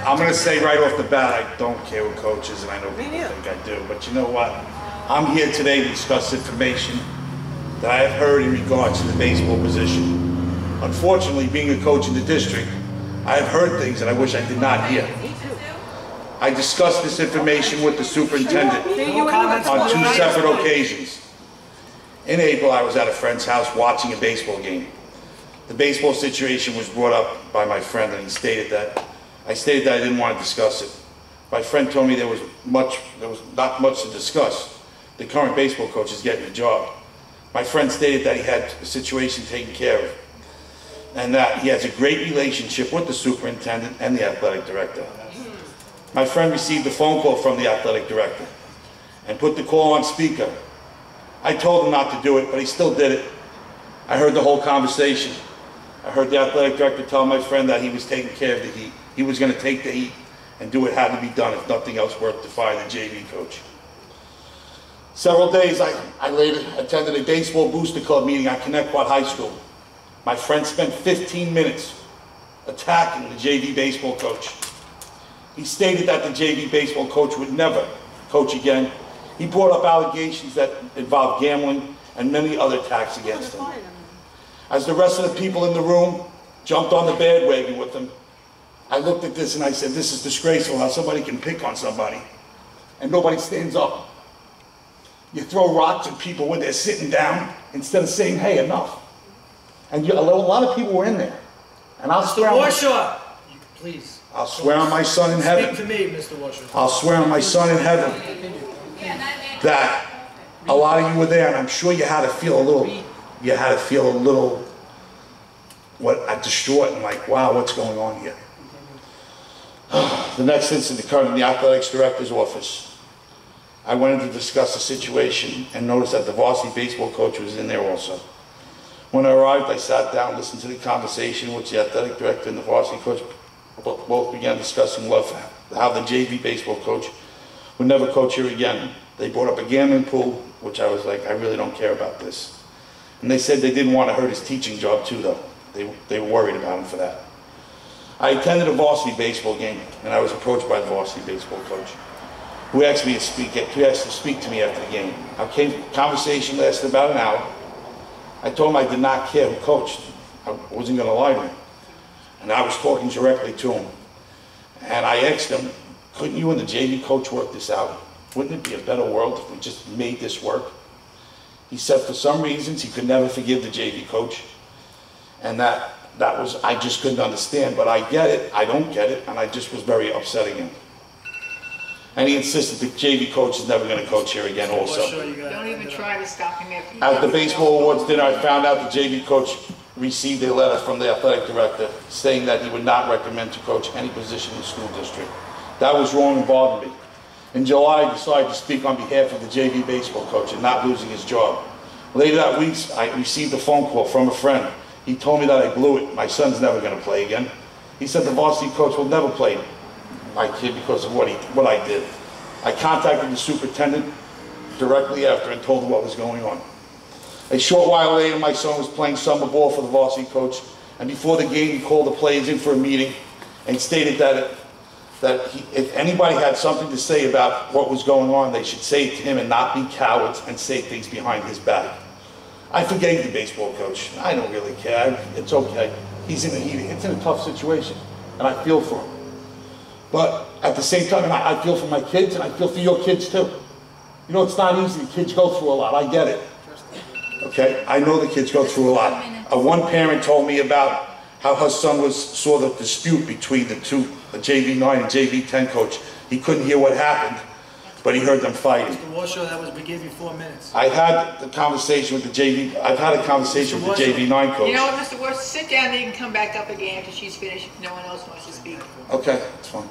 I'm going to say right off the bat, I don't care who coaches, and I know people think I do. But you know what? I'm here today to discuss information that I have heard in regards to the baseball position. Unfortunately, being a coach in the district, I have heard things that I wish I did not hear. I discussed this information with the superintendent on 2 separate occasions. In April, I was at a friend's house watching a baseball game. The baseball situation was brought up by my friend, and I stated that I didn't want to discuss it. My friend told me there was not much to discuss. The current baseball coach is getting a job. My friend stated that he had a situation taken care of, and that he has a great relationship with the superintendent and the athletic director. My friend received a phone call from the athletic director and put the call on speaker. I told him not to do it, but he still did it. I heard the whole conversation. I heard the athletic director tell my friend that he was taking care of the heat. He was going to take the heat and do what had to be done, if nothing else worked, to fire the JV coach. Several days I later attended a baseball booster club meeting at Connecticut High School. My friend spent 15 minutes attacking the JV baseball coach. He stated that the JV baseball coach would never coach again. He brought up allegations that involved gambling and many other attacks against him. As the rest of the people in the room jumped on the bandwagon with him, I looked at this and I said, this is disgraceful how somebody can pick on somebody and nobody stands up. You throw rocks at people when they're sitting down instead of saying, hey, enough. And a lot of people were in there. And I'll swear Warshaw, please. I'll swear on my son in heaven. Speak to me, Mr. Warshaw. I'll swear on my son in heaven that a lot of you were there, and I'm sure you had to feel a little, distraught and like, wow, what's going on here? The next incident occurred in the athletics director's office. I went in to discuss the situation and noticed that the varsity baseball coach was in there also. When I arrived, I sat down, listened to the conversation, which the athletic director and the varsity coach both began discussing how the JV baseball coach would never coach here again. They brought up a gambling pool, which I was like, I really don't care about this. And they said they didn't want to hurt his teaching job too, though. They were worried about him for that. I attended a varsity baseball game, and I was approached by the varsity baseball coach, who asked me to speak to me after the game. Our conversation lasted about an hour. I told him I did not care who coached. I wasn't going to lie to him. And I was talking directly to him. And I asked him, couldn't you and the JV coach work this out? Wouldn't it be a better world if we just made this work? He said for some reasons he could never forgive the JV coach. And that was, I just couldn't understand, but I get it, I don't get it, and I just was very upsetting him. And he insisted the JV coach is never going to coach here again also. Don't even try to stop him after. At the baseball awards dinner, I found out the JV coach received a letter from the athletic director saying that he would not recommend to coach any position in the school district. That was wrong and bothered me. In July, I decided to speak on behalf of the JV baseball coach and not losing his job. Later that week, I received a phone call from a friend. He told me that I blew it. My son's never going to play again. He said the varsity coach will never play my kid because of what I did. I contacted the superintendent directly after and told him what was going on. A short while later, my son was playing summer ball for the varsity coach, and before the game, he called the players in for a meeting and stated that if anybody had something to say about what was going on, they should say it to him and not be cowards and say things behind his back. I forgave the baseball coach. I don't really care. It's okay. It's in a tough situation, and I feel for him. But at the same time, I feel for my kids, and I feel for your kids too. You know, it's not easy. The kids go through a lot. I get it. Okay? I know the kids go through a lot. One parent told me about how her son saw the dispute between the two, the JV9 and JV10 coach. He couldn't hear what happened, but he heard them fighting. Mr. Warshaw, that was, we gave you 4 minutes. I had the conversation with the JV, I've had a conversation with the JV9 coach. You know what, Mr. Warshaw, sit down and you can come back up again after she's finished if no one else wants to speak. Okay, that's fine.